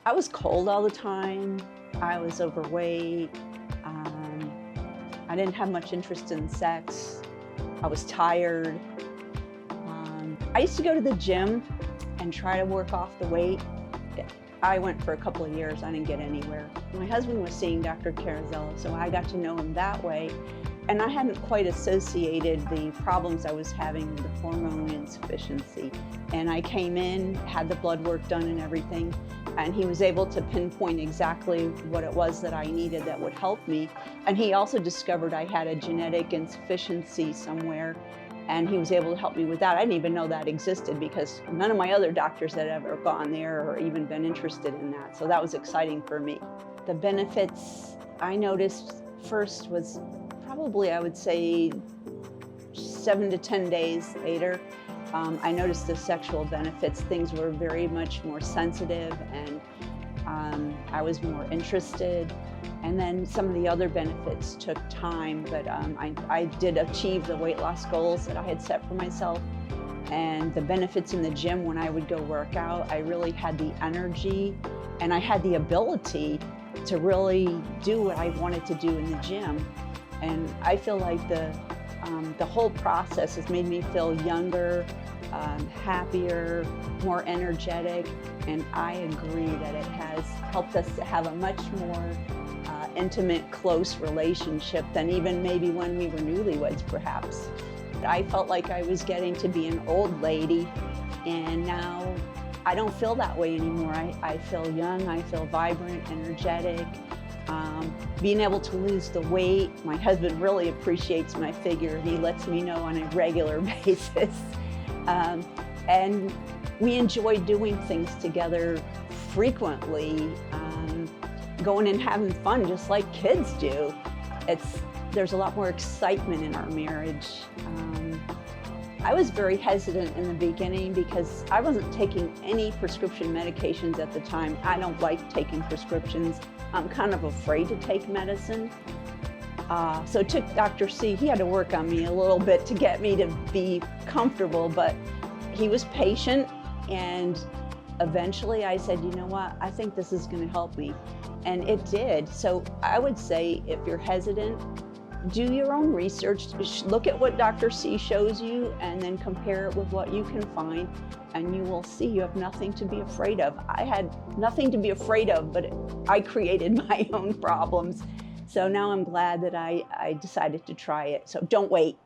I was cold all the time. I was overweight. I didn't have much interest in sex. I was tired. I used to go to the gym and try to work off the weight. I went for a couple of years. I didn't get anywhere. My husband was seeing Dr. Carazella, so I got to know him that way. And I hadn't quite associated the problems I was having with the hormone insufficiency. And I came in, had the blood work done and everything, and he was able to pinpoint exactly what it was that I needed that would help me. And he also discovered I had a genetic insufficiency somewhere, and he was able to help me with that. I didn't even know that existed because none of my other doctors had ever gone there or even been interested in that. So that was exciting for me. The benefits I noticed first was probably, I would say, 7 to 10 days later. I noticed the sexual benefits. Things were very much more sensitive, and I was more interested. And then some of the other benefits took time, but I did achieve the weight loss goals that I had set for myself. And the benefits in the gym, when I would go work out, I really had the energy and I had the ability to really do what I wanted to do in the gym. And I feel like the whole process has made me feel younger, happier, more energetic, and I agree that it has helped us to have a much more intimate, close relationship than even maybe when we were newlyweds, perhaps. I felt like I was getting to be an old lady, and now I don't feel that way anymore. I feel young, I feel vibrant, energetic. Being able to lose the weight, my husband really appreciates my figure. He lets me know on a regular basis. And we enjoy doing things together frequently, going and having fun just like kids do. There's a lot more excitement in our marriage. I was very hesitant in the beginning because I wasn't taking any prescription medications at the time. I don't like taking prescriptions. I'm kind of afraid to take medicine. So it took Dr. C, he had to work on me a little bit to get me to be comfortable, but he was patient, and eventually I said, you know what, I think this is going to help me. And it did. So I would say if you're hesitant, do your own research, look at what Dr. C shows you, and then compare it with what you can find, and you will see you have nothing to be afraid of. I had nothing to be afraid of, but I created my own problems. So now I'm glad that I decided to try it. So don't wait.